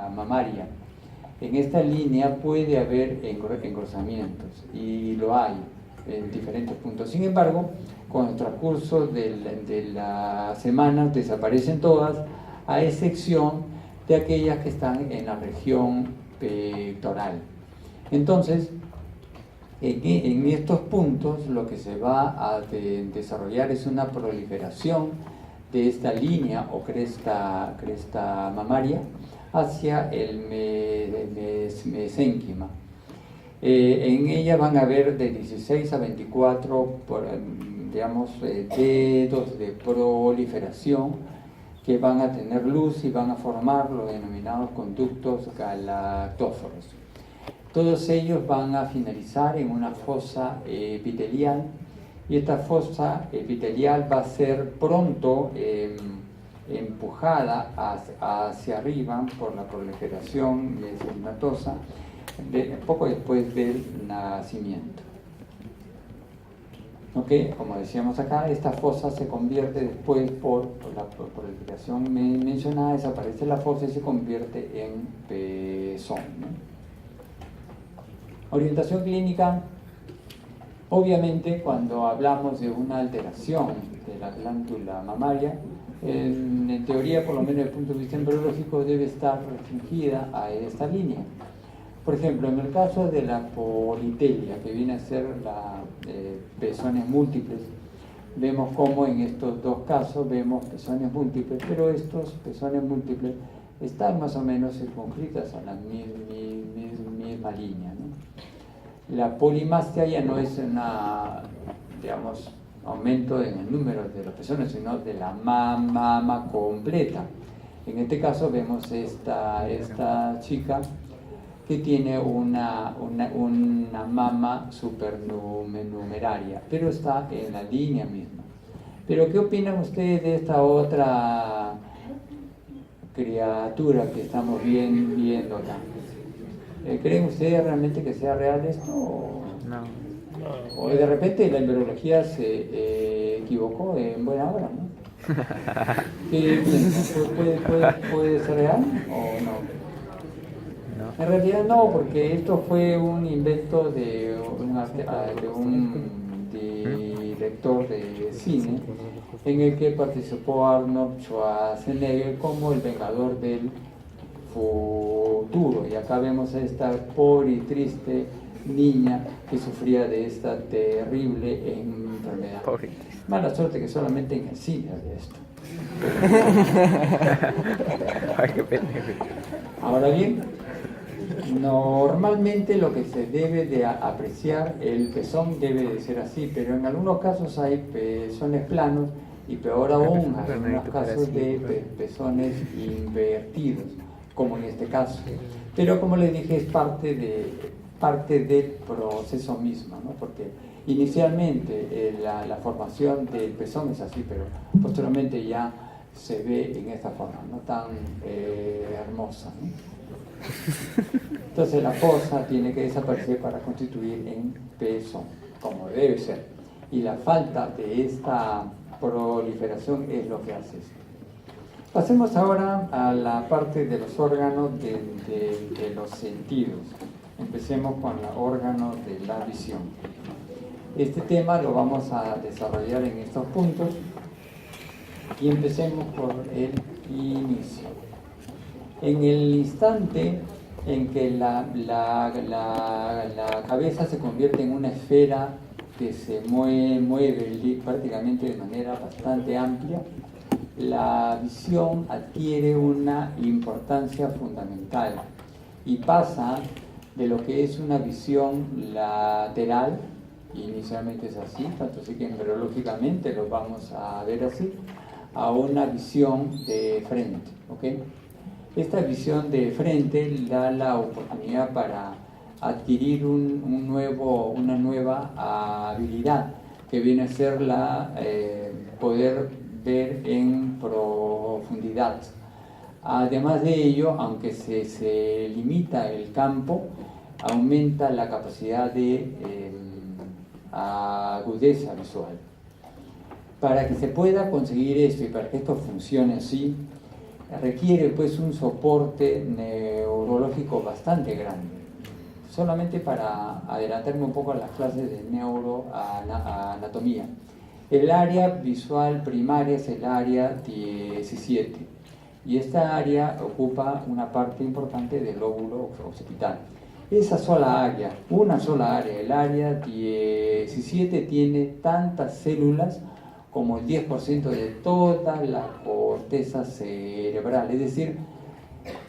mamaria. En esta línea puede haber engrosamientos y lo hay en diferentes puntos. Sin embargo, con el transcurso de las semanas desaparecen todas, a excepción de aquellas que están en la región pectoral. Entonces, en estos puntos lo que se va a desarrollar es una proliferación de esta línea o cresta mamaria hacia el mesénquima. En ella van a haber de 16 a 24 dedos de proliferación que van a tener luz y van a formar los denominados conductos galactóforos. Todos ellos van a finalizar en una fosa epitelial, y esta fosa epitelial va a ser pronto empujada hacia arriba por la proliferación mesenquimatosa poco después del nacimiento. ¿Okay? Como decíamos acá, esta fosa se convierte después por la proliferación mencionada, desaparece la fosa y se convierte en pezón, ¿no? Orientación clínica. Obviamente, cuando hablamos de una alteración de la glándula mamaria, en teoría, por lo menos desde el punto de vista embriológico, debe estar restringida a esta línea. Por ejemplo, en el caso de la politelia, que viene a ser pezones múltiples, vemos como en estos dos casos vemos pezones múltiples, pero estos pezones múltiples están más o menos circunscritas a la misma línea, ¿no? La polimastia ya no es aumento en el número de los pezones, sino de la mama completa. En este caso vemos esta chica que tiene una mama supernumeraria, pero está en la línea misma. Pero ¿qué opinan ustedes de esta otra criatura que estamos viendo acá? ¿Creen ustedes realmente que sea real esto? No. O de repente la embriología se equivocó en buena hora, ¿no? ¿Qué piensan? ¿Puede ser real o no? En realidad no, porque esto fue un invento de un director de cine en el que participó Arnold Schwarzenegger como el vengador del futuro. Y acá vemos a esta pobre y triste niña que sufría de esta terrible enfermedad. Mala suerte que solamente en el cine había esto. Ahora bien, normalmente lo que se debe de apreciar, el pezón debe de ser así, pero en algunos casos hay pezones planos y peor aún, hay algunos casos de pezones invertidos, como en este caso. Pero como les dije, es parte del proceso mismo, ¿no? Porque inicialmente la formación del pezón es así, pero posteriormente ya se ve en esta forma, no tan hermosa, ¿no? Entonces la fosa tiene que desaparecer para constituir en pezón, como debe ser. Y la falta de esta proliferación es lo que hace esto. Pasemos ahora a la parte de los órganos de los sentidos. Empecemos con el órgano de la visión. Este tema lo vamos a desarrollar en estos puntos y empecemos por el inicio. En el instante en que la cabeza se convierte en una esfera que se mueve prácticamente de manera bastante amplia, la visión adquiere una importancia fundamental y pasa de lo que es una visión lateral, inicialmente es así, tanto así que embriológicamente lo vamos a ver así, a una visión de frente, ¿ok? Esta visión de frente da la oportunidad para adquirir una nueva habilidad, que viene a ser poder ver en profundidad. Además de ello, aunque se limita el campo, aumenta la capacidad de agudeza visual. Para que se pueda conseguir esto y para que esto funcione así, requiere pues un soporte neurológico bastante grande. Solamente para adelantarme un poco a las clases de neuroanatomía. El área visual primaria es el área 17 y esta área ocupa una parte importante del lóbulo occipital. Esa sola área, una sola área, el área 17 tiene tantas células como el 10% de toda la corteza cerebral, es decir,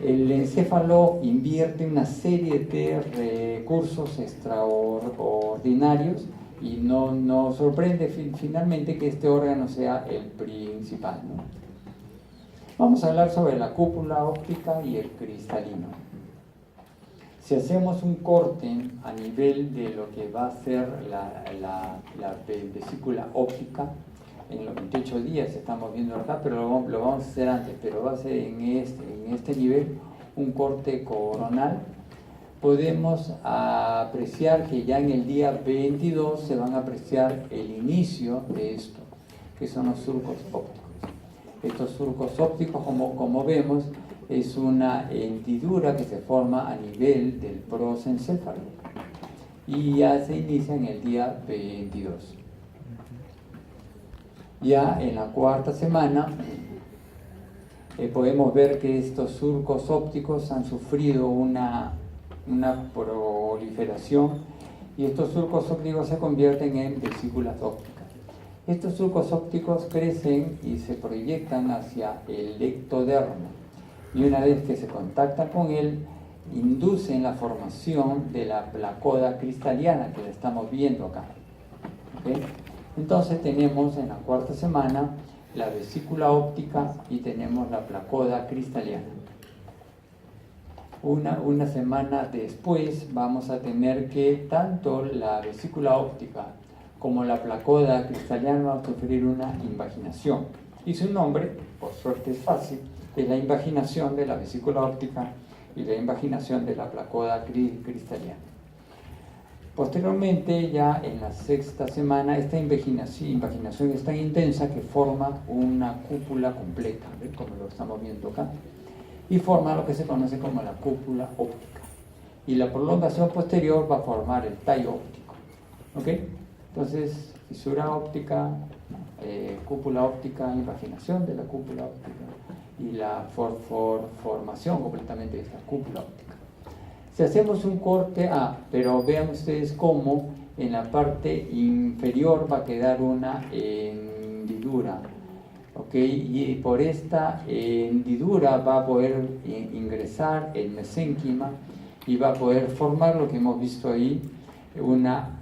el encéfalo invierte una serie de recursos extraordinarios y no sorprende finalmente que este órgano sea el principal, ¿no? Vamos a hablar sobre la cúpula óptica y el cristalino. Si hacemos un corte a nivel de lo que va a ser la vesícula óptica, en los 28 días estamos viendo acá, pero lo vamos a hacer antes, pero va a ser en este nivel un corte coronal. Podemos apreciar que ya en el día 22 se van a apreciar el inicio de esto, que son los surcos ópticos. Estos surcos ópticos, como vemos, es una hendidura que se forma a nivel del prosencéfalo y ya se inicia en el día 22. Ya en la cuarta semana podemos ver que estos surcos ópticos han sufrido una proliferación y estos surcos ópticos se convierten en vesículas ópticas. Estos surcos ópticos crecen y se proyectan hacia el ectodermo y una vez que se contactan con él inducen la formación de la placoda cristaliana que la estamos viendo acá. ¿Okay? Entonces tenemos en la cuarta semana la vesícula óptica y tenemos la placoda cristaliana. Una semana después vamos a tener que tanto la vesícula óptica como la placoda cristaliana van a sufrir una invaginación. Y su nombre, por suerte es fácil, es la invaginación de la vesícula óptica y la invaginación de la placoda cristaliana. Posteriormente, ya en la sexta semana, esta invaginación es tan intensa que forma una cúpula completa, ¿ven? Como lo estamos viendo acá, y forma lo que se conoce como la cúpula óptica. Y la prolongación posterior va a formar el tallo óptico. ¿Okay? Entonces, fisura óptica, cúpula óptica, invaginación de la cúpula óptica y la formación completamente de esta cúpula óptica. Si hacemos un corte pero vean ustedes cómo en la parte inferior va a quedar una hendidura, ¿ok? Y por esta hendidura va a poder ingresar el mesénquima y va a poder formar lo que hemos visto ahí,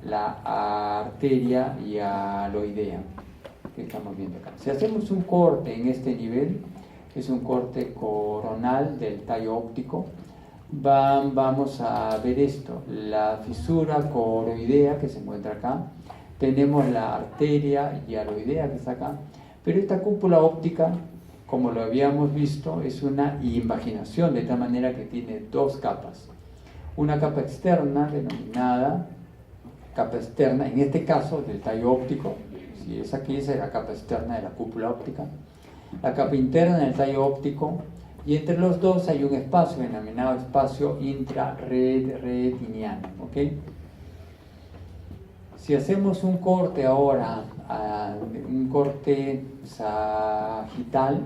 la arteria hialoidea que estamos viendo acá. Si hacemos un corte en este nivel, es un corte coronal del tallo óptico, vamos a ver esto, la fisura coroidea que se encuentra acá, tenemos la arteria hialoidea que está acá, pero esta cúpula óptica, como lo habíamos visto, es una invaginación, de tal manera que tiene dos capas. Una capa externa denominada capa externa, en este caso del tallo óptico, si es aquí, esa es la capa externa de la cúpula óptica, la capa interna del tallo óptico, y entre los dos hay un espacio denominado espacio intrarretiniano. ¿Okay? Si hacemos un corte ahora, un corte sagital,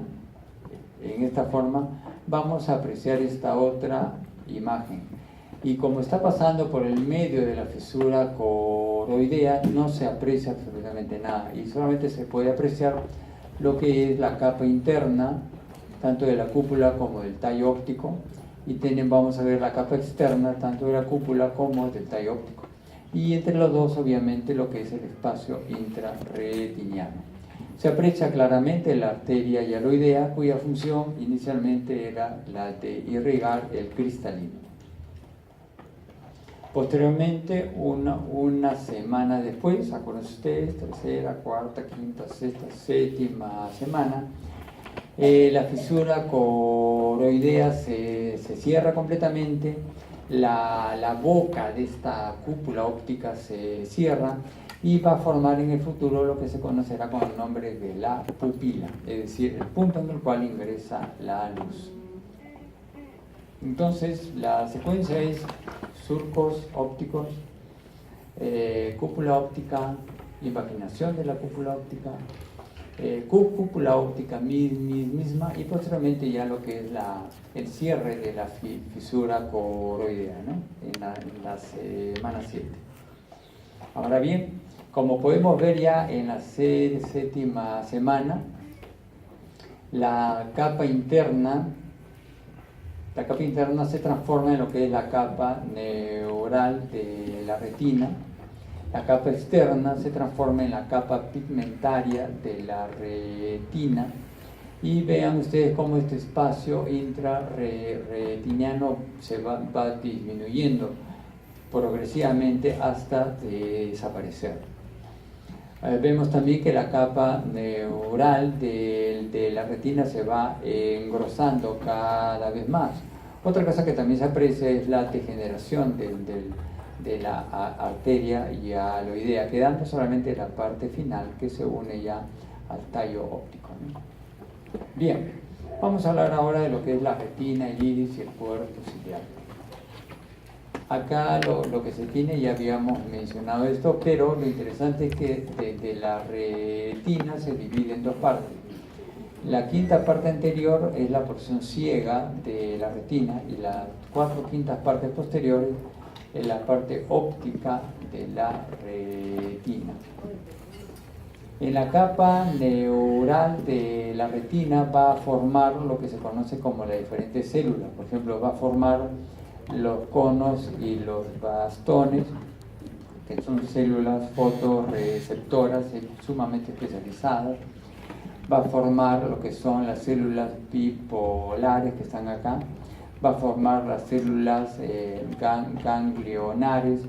en esta forma, vamos a apreciar esta otra imagen. Y como está pasando por el medio de la fisura coroidea, no se aprecia absolutamente nada y solamente se puede apreciar lo que es la capa interna, tanto de la cúpula como del tallo óptico, y vamos a ver la capa externa, tanto de la cúpula como del tallo óptico. Y entre los dos, obviamente, lo que es el espacio intrarretiniano. Se aprecia claramente la arteria hialoidea, cuya función inicialmente era la de irrigar el cristalino. Posteriormente, una semana después, acuérdense ustedes, tercera, cuarta, quinta, sexta, séptima semana, la fisura coroidea se cierra completamente, la boca de esta cúpula óptica se cierra y va a formar en el futuro lo que se conocerá con el nombre de la pupila, es decir, el punto en el cual ingresa la luz. Entonces, la secuencia es surcos ópticos, cúpula óptica, invaginación de la cúpula óptica, cúpula óptica misma y posteriormente ya lo que es el cierre de la fisura coroidea, ¿no? en la semana 7. Ahora bien, como podemos ver ya en la séptima semana, la capa interna se transforma en lo que es la capa neural de la retina. La capa externa se transforma en la capa pigmentaria de la retina. Y vean ustedes cómo este espacio intrarretiniano se va disminuyendo progresivamente hasta desaparecer. Vemos también que la capa neural de la retina se va engrosando cada vez más. Otra cosa que también se aprecia es la degeneración de la arteria hialoidea, quedando solamente la parte final que se une ya al tallo óptico, ¿no? Bien, vamos a hablar ahora de lo que es la retina, el iris y el cuerpo ciliar. Acá lo que se tiene, ya habíamos mencionado esto, pero lo interesante es que de la retina se divide en dos partes. La quinta parte anterior es la porción ciega de la retina y las 4/5 partes posteriores es la parte óptica de la retina. En la capa neural de la retina va a formar lo que se conoce como las diferentes células. Por ejemplo, va a formar los conos y los bastones, que son células fotorreceptoras sumamente especializadas. Va a formar lo que son las células bipolares que están acá. Va a formar las células ganglionares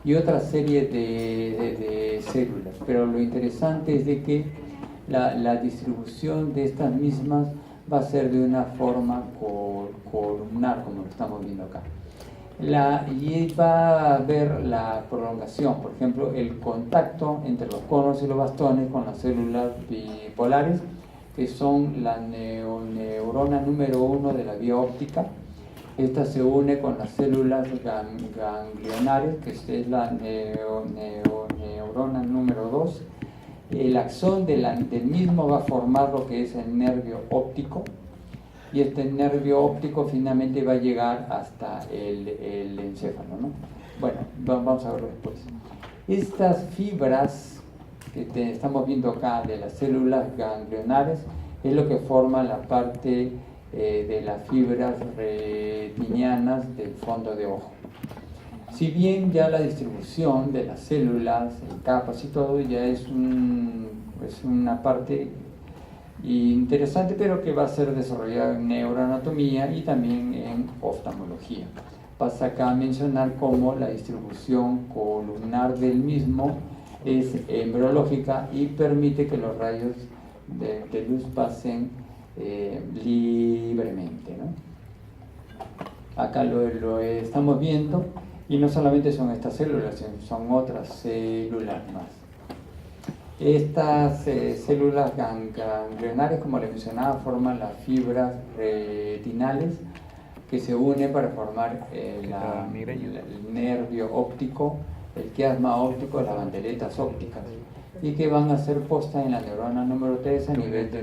y otra serie de células. Pero lo interesante es de que la distribución de estas mismas va a ser de una forma columnar, como lo estamos viendo acá. Y va a haber la prolongación, por ejemplo, el contacto entre los conos y los bastones con las células bipolares, que son la neurona número 1 de la vía óptica. Esta se une con las células ganglionares, que es la neurona número 2. El axón del mismo va a formar lo que es el nervio óptico, y este nervio óptico finalmente va a llegar hasta el encéfalo, ¿no? Bueno, vamos a verlo después. Estas fibras que estamos viendo acá de las células ganglionares es lo que forma la parte de las fibras retinianas del fondo de ojo. Si bien ya la distribución de las células en capas y todo ya es una parte interesante, pero que va a ser desarrollada en neuroanatomía y también en oftalmología. Pasa acá a mencionar cómo la distribución columnar del mismo es embriológica y permite que los rayos de luz pasen libremente, ¿no? Acá lo estamos viendo, y no solamente son estas células, son otras células más. Estas células ganglionares, como les mencionaba, forman las fibras retinales que se unen para formar el nervio óptico, el quiasma óptico, las bandeletas ópticas, y que van a ser postas en la neurona número 3 a nivel de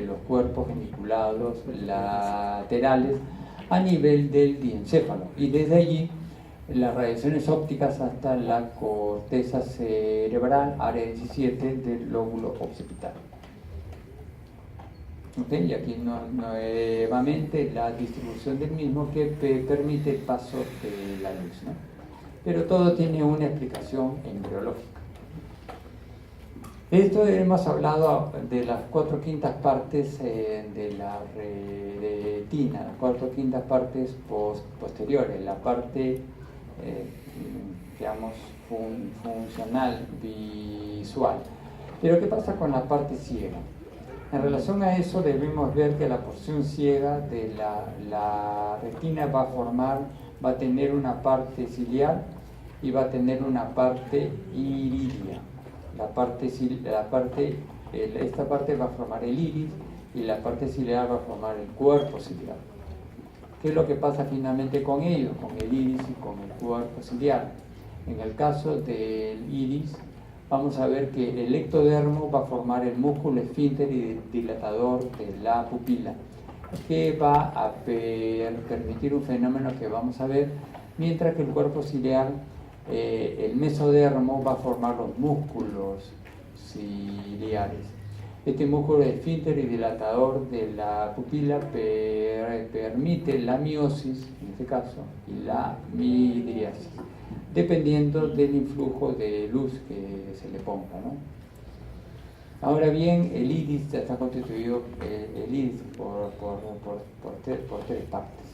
los cuerpos geniculados laterales a nivel del diencéfalo, y desde allí las radiaciones ópticas hasta la corteza cerebral, área 17 del lóbulo occipital. Y aquí nuevamente la distribución del mismo que permite el paso de la luz, ¿no? Pero todo tiene una explicación embriológica. Esto hemos hablado de las 4/5 partes de la retina, las 4/5 partes posteriores, la parte digamos funcional, visual. Pero ¿qué pasa con la parte ciega? En relación a eso debemos ver que la porción ciega de la retina va a tener una parte ciliar y va a tener una parte iridia. Esta parte va a formar el iris y la parte ciliar va a formar el cuerpo ciliar. ¿Qué es lo que pasa finalmente con ellos, con el iris y con el cuerpo ciliar? En el caso del iris, vamos a ver que el ectodermo va a formar el músculo esfínter y dilatador de la pupila, que va a permitir un fenómeno que vamos a ver, mientras que el cuerpo ciliar, el mesodermo, va a formar los músculos ciliares. Este músculo esfínter y dilatador de la pupila permite la miosis, en este caso, y la midriasis, dependiendo del influjo de luz que se le ponga, ¿no? Ahora bien, el iris está constituido el iris por tres partes.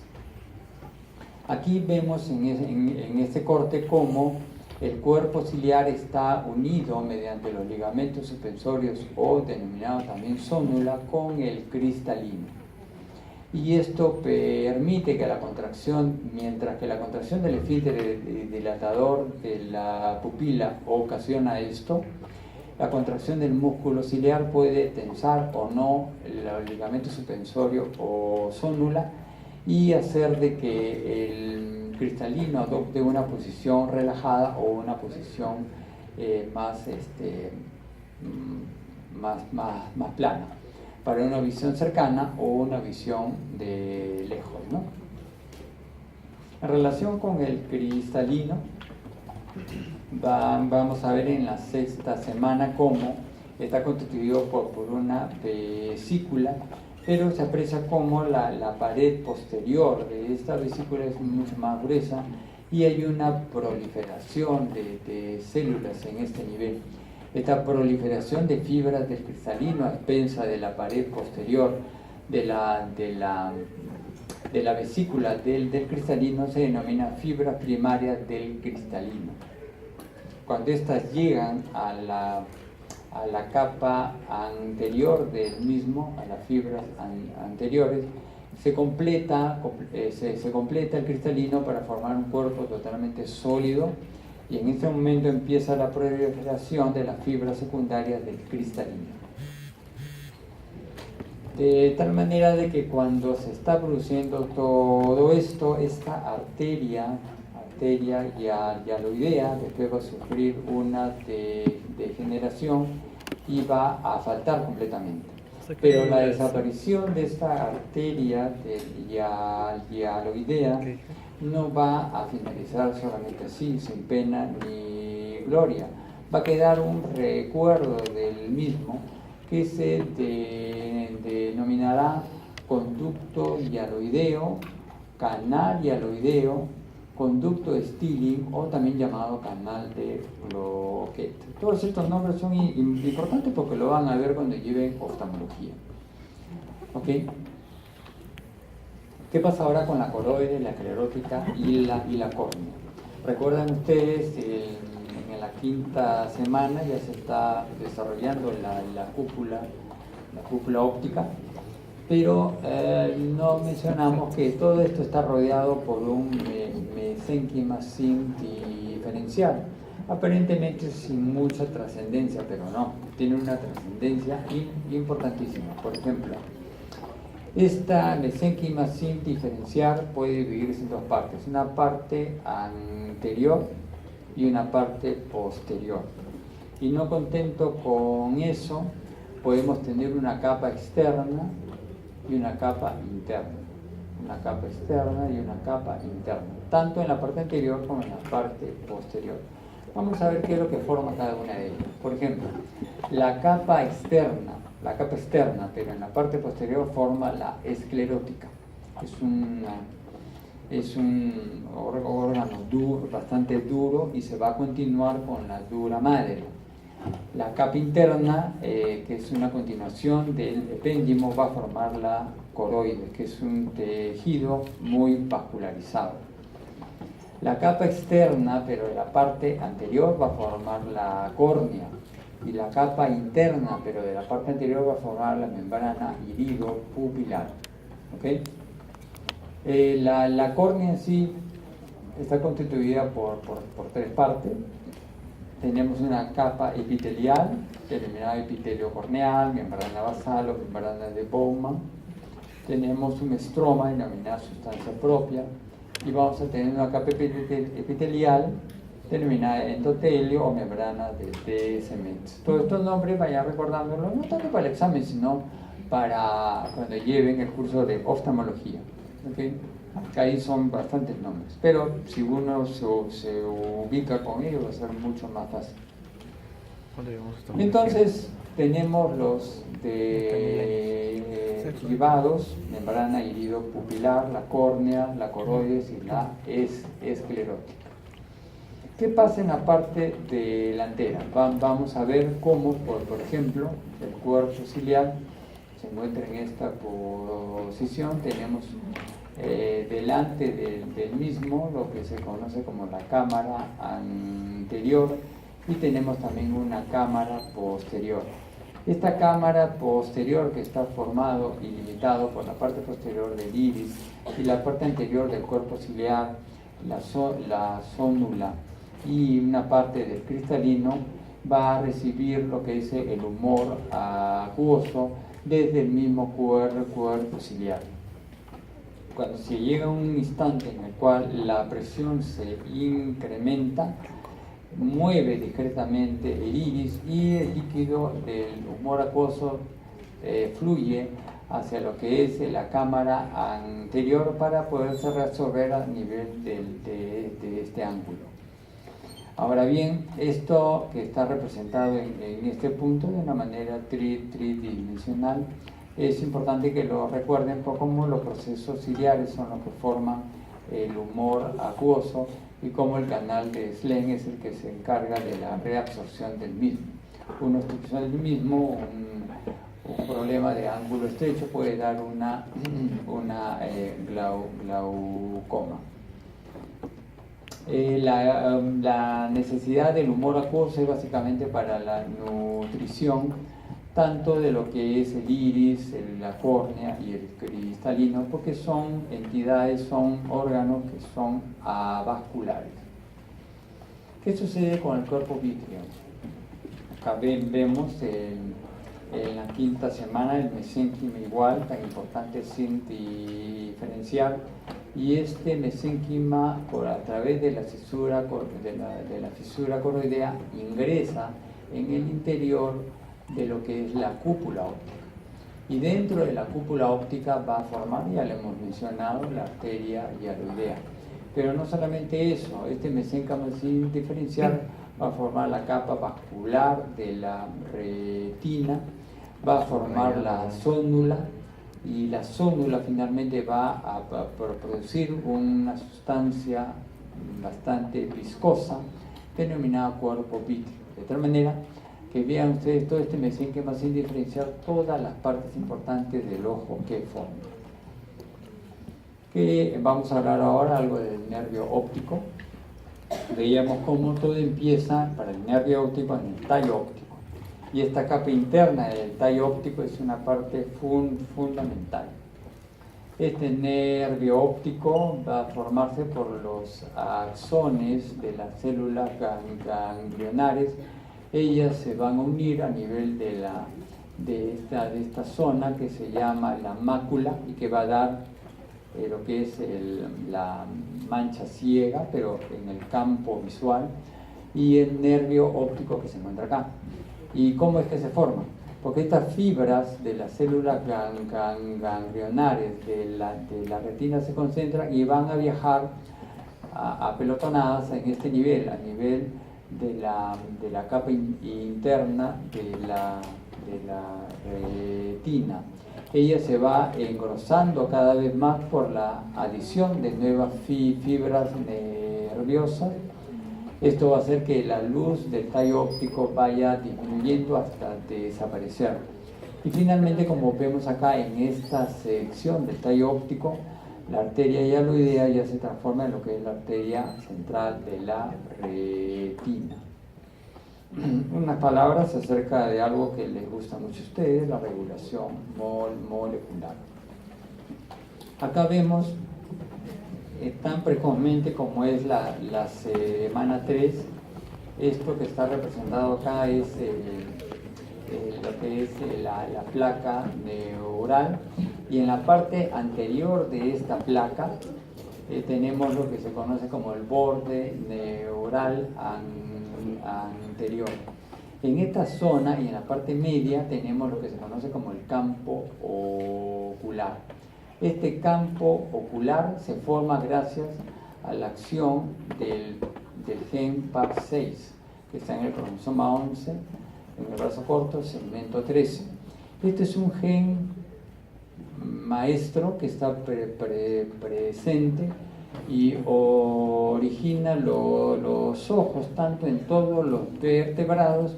Aquí vemos en este corte cómo el cuerpo ciliar está unido mediante los ligamentos suspensorios, o denominado también zónula, con el cristalino. Y esto permite que la contracción, mientras que la contracción del esfínter dilatador de la pupila ocasiona esto, la contracción del músculo ciliar puede tensar o no el ligamento suspensorio o zónula y hacer de que el cristalino adopte una posición relajada o una posición más plana, para una visión cercana o una visión de lejos, ¿no? En relación con el cristalino, vamos a ver en la sexta semana cómo está constituido por una vesícula, pero se aprecia como la pared posterior de esta vesícula es mucho más gruesa y hay una proliferación de células en este nivel. Esta proliferación de fibras del cristalino a expensa de la pared posterior de la vesícula del cristalino se denomina fibras primarias del cristalino. Cuando estas llegan a la capa anterior del mismo, a las fibras anteriores, se completa el cristalino para formar un cuerpo totalmente sólido, y en este momento empieza la proliferación de las fibras secundarias del cristalino. De tal manera de que cuando se está produciendo todo esto, esta arteria hialoidea después va a sufrir una degeneración y va a faltar completamente. Pero la desaparición de esta arteria hialoidea no va a finalizar solamente así, sin pena ni gloria. Va a quedar un recuerdo del mismo que se denominará conducto hialoideo, canal hialoideo, conducto de Stilling, o también llamado canal de Bloquet. Todos estos nombres son importantes porque lo van a ver cuando lleven oftalmología. ¿Ok? ¿Qué pasa ahora con la coroide, la esclerótica y la córnea? Recuerdan ustedes, en la quinta semana ya se está desarrollando la cúpula óptica, pero no mencionamos que todo esto está rodeado por un mesénquima sin diferencial, aparentemente sin mucha trascendencia, pero no, tiene una trascendencia importantísima. Por ejemplo, esta mesénquima sin diferenciar puede dividirse en dos partes, una parte anterior y una parte posterior. Y no contento con eso, podemos tener una capa externa y una capa interna. Una capa externa y una capa interna, tanto en la parte anterior como en la parte posterior. Vamos a ver qué es lo que forma cada una de ellas. Por ejemplo, la capa externa, pero en la parte posterior forma la esclerótica. Es un órgano duro, bastante duro, y se va a continuar con la dura madre. La capa interna, que es una continuación del epéndimo, va a formar la coroide, que es un tejido muy vascularizado. La capa externa, pero de la parte anterior, va a formar la córnea, y la capa interna, pero de la parte anterior, va a formar la membrana iridopupilar. ¿Okay? La córnea en sí está constituida por tres partes. Tenemos una capa epitelial, denominada epitelio corneal, membrana basal o membrana de Bowman. Tenemos un estroma, denominada sustancia propia, y vamos a tener una capa epitelial, denominada endotelio o membrana de Siemens. Todos estos nombres vayan recordándolo, no tanto para el examen, sino para cuando lleven el curso de oftalmología. ¿Okay? Ahí son bastantes nombres, pero si uno se ubica con ellos va a ser mucho más fácil. Entonces tenemos los derivados, membrana iridopupilar, la córnea, la coroides y la esclerótica. ¿Qué pasa en la parte delantera? Vamos a ver cómo, por ejemplo, el cuerpo ciliar se encuentra en esta posición. Tenemos delante del mismo lo que se conoce como la cámara anterior y tenemos también una cámara posterior. Esta cámara posterior, que está formado y limitado por la parte posterior del iris y la parte anterior del cuerpo ciliar, la zónula y una parte del cristalino, va a recibir lo que dice el humor acuoso desde el mismo cuerpo ciliar. Cuando se llega a un instante en el cual la presión se incrementa, mueve discretamente el iris y el líquido del humor acuoso fluye hacia lo que es la cámara anterior para poderse reabsorber a nivel de este ángulo. Ahora bien, esto que está representado en este punto de una manera tridimensional, es importante que lo recuerden por cómo los procesos ciliares son los que forman el humor acuoso y cómo el canal de Sleng es el que se encarga de la reabsorción del mismo. Una obstrucción del mismo, un problema de ángulo estrecho puede dar una glaucoma. La necesidad del humor acuoso es básicamente para la nutrición tanto de lo que es el iris, la córnea y el cristalino, porque son entidades, son órganos que son avasculares. ¿Qué sucede con el cuerpo vítreo? Acá vemos en la quinta semana el mesénquima igual, tan importante sin diferenciar, y este mesénquima a través de la fisura coroidea ingresa en el interior de lo que es la cúpula óptica, y dentro de la cúpula óptica va a formar, ya lo hemos mencionado, la arteria hialoidea. Pero no solamente eso, este mesénquima sin diferenciar va a formar la capa vascular de la retina, va a formar la zónula, y la zónula finalmente va a producir una sustancia bastante viscosa denominada cuerpo vítreo. De tal manera que vean ustedes todo este mesénquima sin diferenciar todas las partes importantes del ojo que forma. Vamos a hablar ahora algo del nervio óptico. Veíamos cómo todo empieza para el nervio óptico en el tallo óptico. Y esta capa interna del tallo óptico es una parte fundamental. Este nervio óptico va a formarse por los axones de las células ganglionares. Ellas se van a unir a nivel de esta zona que se llama la mácula y que va a dar lo que es la mancha ciega, pero en el campo visual, y el nervio óptico que se encuentra acá. ¿Y cómo es que se forma? Porque estas fibras de las células ganglionares de la retina se concentran y van a viajar apelotonadas en este nivel, a nivel de la capa interna de la retina. Ella se va engrosando cada vez más por la adición de nuevas fibras nerviosas. Esto va a hacer que la luz del tallo óptico vaya disminuyendo hasta desaparecer. Y finalmente, como vemos acá en esta sección del tallo óptico, la arteria hialoidea ya se transforma en lo que es la arteria central de la retina. Unas palabras acerca de algo que les gusta mucho a ustedes, la regulación molecular. Acá vemos tan precozmente como es la semana 3. Esto que está representado acá es lo que es la placa neural, y en la parte anterior de esta placa tenemos lo que se conoce como el borde neural anterior. En esta zona y en la parte media tenemos lo que se conoce como el campo ocular. Este campo ocular se forma gracias a la acción del gen PAX6, que está en el cromosoma 11, en el brazo corto, segmento 13. Este es un gen maestro que está presente y origina los ojos tanto en todos los vertebrados,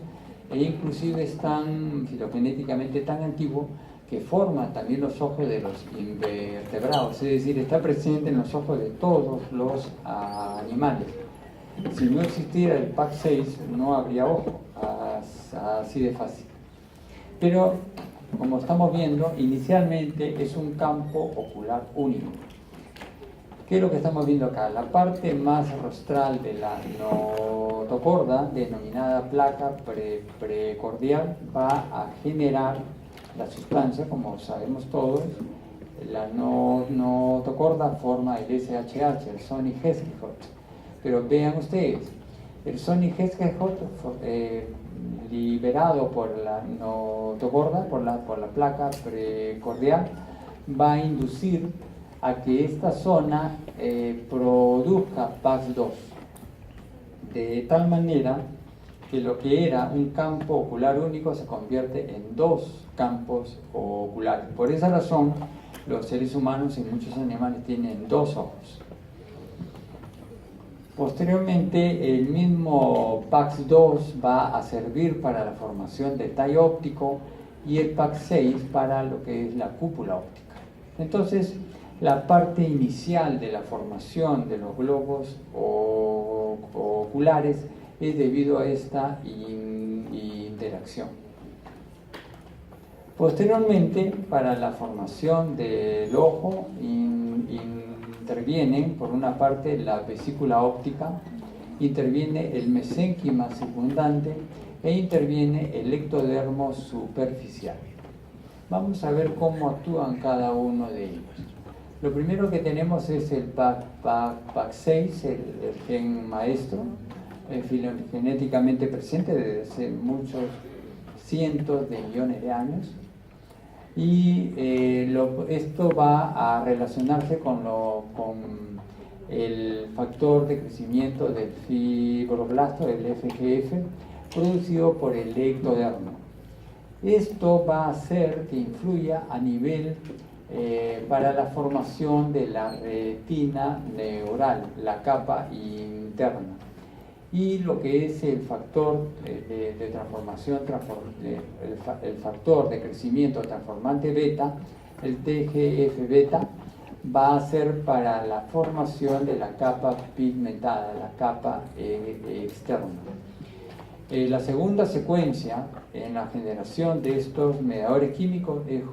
e inclusive están filogenéticamente tan antiguo que forma también los ojos de los invertebrados, es decir, está presente en los ojos de todos los animales. Si no existiera el PAX6 no habría ojo, así de fácil. Pero como estamos viendo, inicialmente es un campo ocular único. ¿Qué es lo que estamos viendo acá? La parte más rostral de la notocorda, denominada placa precordial, va a generar la sustancia, como sabemos todos. La notocorda forma el SHH, el Sony-Hesketh. Pero vean ustedes, el Sony-Hesketh liberado por la notocorda, por la placa precordial, va a inducir a que esta zona produzca PAX2, de tal manera que lo que era un campo ocular único se convierte en dos campos oculares. Por esa razón, los seres humanos y muchos animales tienen dos ojos. Posteriormente, el mismo PAX2 va a servir para la formación del tallo óptico y el PAX6 para lo que es la cúpula óptica. Entonces, la parte inicial de la formación de los globos oculares es debido a esta interacción. Posteriormente, para la formación del ojo intervienen, por una parte, la vesícula óptica, interviene el mesénquima circundante e interviene el ectodermo superficial. Vamos a ver cómo actúan cada uno de ellos. Lo primero que tenemos es el PAX6, el gen maestro, filogenéticamente presente desde hace muchos cientos de millones de años, y esto va a relacionarse con el factor de crecimiento del fibroblasto, el FGF, producido por el ectodermo. Esto va a hacer que influya a nivel para la formación de la retina neural, la capa interna, y lo que es el factor de transformación, el factor de crecimiento transformante beta, el TGF-beta, va a ser para la formación de la capa pigmentada, la capa externa. La segunda secuencia en la generación de estos mediadores químicos es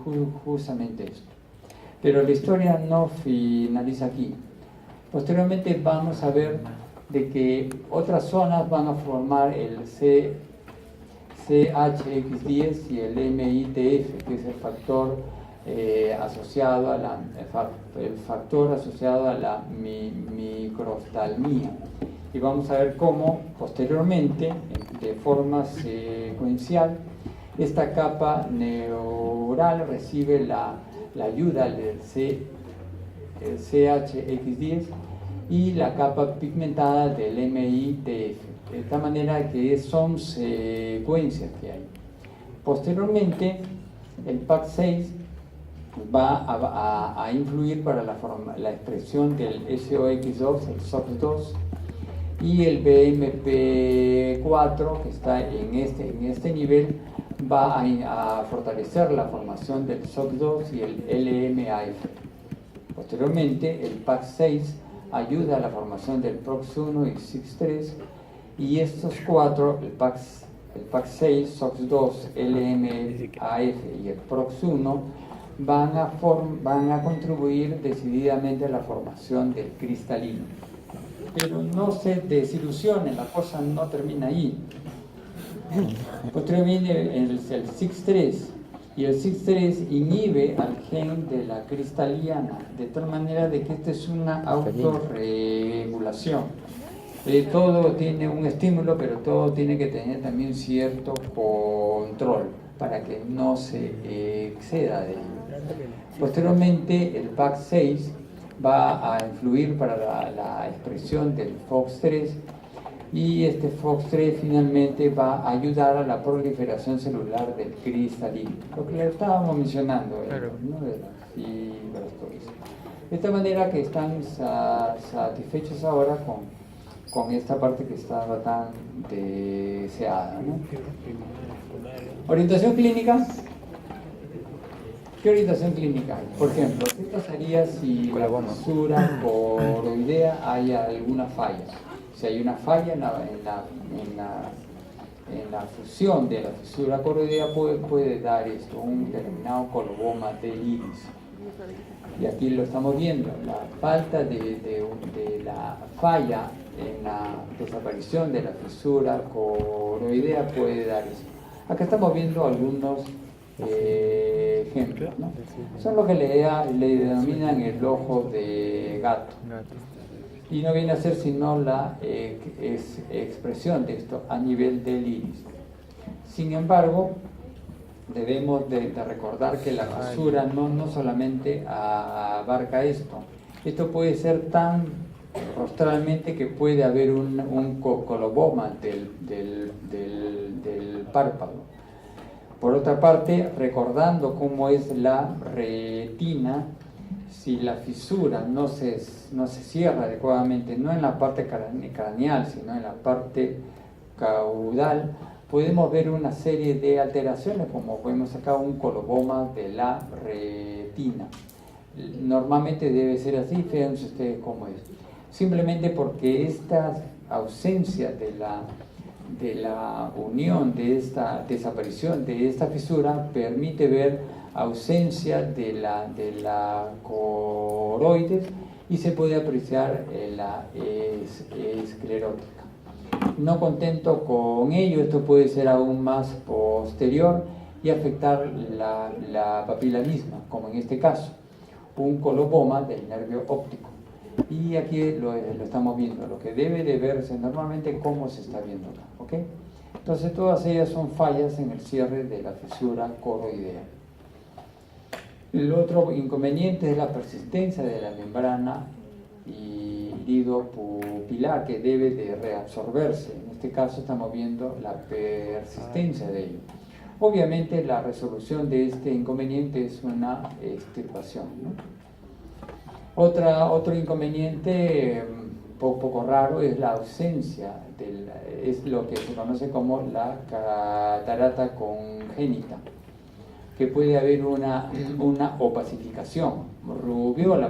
justamente esto. Pero la historia no finaliza aquí. Posteriormente vamos a ver de que otras zonas van a formar el CHX10 y el MITF, que es el factor asociado a la microftalmía. Y vamos a ver cómo posteriormente, de forma secuencial, esta capa neural recibe la ayuda del CHX10 y la capa pigmentada del MITF, de tal manera que son secuencias que hay. Posteriormente, el PAX6 va a influir para la expresión del SOX2, el SOX2, y el BMP4, que está en este nivel, va a fortalecer la formación del SOX2 y el LMAF. Posteriormente, el PAX6 ayuda a la formación del PROX1 y SIX3, y estos cuatro, el PAX6, SOX2, LMAF y el PROX1, van a contribuir decididamente a la formación del cristalino. Pero no se desilusionen, la cosa no termina ahí. Posteriormente el CYP3, y el CYP3 inhibe al gen de la cristaliana, de tal manera de que esta es una autorregulación. Todo tiene un estímulo, pero todo tiene que tener también cierto control para que no se exceda de ello. Posteriormente el PAC6 va a influir para la expresión del FOX3, y este FOX3 finalmente va a ayudar a la proliferación celular del cristalino, lo que le estábamos mencionando, ¿no? De las fibras, todo eso. De esta manera que están satisfechos ahora con esta parte que estaba tan deseada, ¿no? Orientación clínica. ¿Qué orientación clínica hay? Por ejemplo, ¿qué pasaría si la fisura coroidea hay alguna falla? Si hay una falla en la fusión de la fisura coroidea, puede dar esto, un denominado coloboma del iris. Y aquí lo estamos viendo, la falta de la falla en la desaparición de la fisura coroidea puede dar esto. Acá estamos viendo algunos ejemplos, ¿no? Son lo que le denominan el ojo de gato. Y no viene a ser sino la expresión de esto a nivel del iris. Sin embargo, debemos de recordar que la fisura no solamente abarca esto. Esto puede ser tan rostralmente que puede haber un coloboma del párpado. Por otra parte, recordando cómo es la retina, si la fisura no se cierra adecuadamente, no en la parte craneal, sino en la parte caudal, podemos ver una serie de alteraciones, como vemos acá, un coloboma de la retina. Normalmente debe ser así, fíjense ustedes cómo es. Simplemente porque esta ausencia de la unión, de esta desaparición de esta fisura, permite ver ausencia de la coroides y se puede apreciar la esclerótica. No contento con ello, esto puede ser aún más posterior y afectar la papila misma, como en este caso, un coloboma del nervio óptico. Y aquí lo estamos viendo, lo que debe de verse normalmente como se está viendo acá, ¿ok? Entonces todas ellas son fallas en el cierre de la fisura coroidea. El otro inconveniente es la persistencia de la membrana iridopupilar, que debe de reabsorberse. En este caso estamos viendo la persistencia de ello. Obviamente la resolución de este inconveniente es una extirpación, ¿no? Otro inconveniente poco raro es la ausencia, es lo que se conoce como la catarata congénita, que puede haber una opacificación, rubiola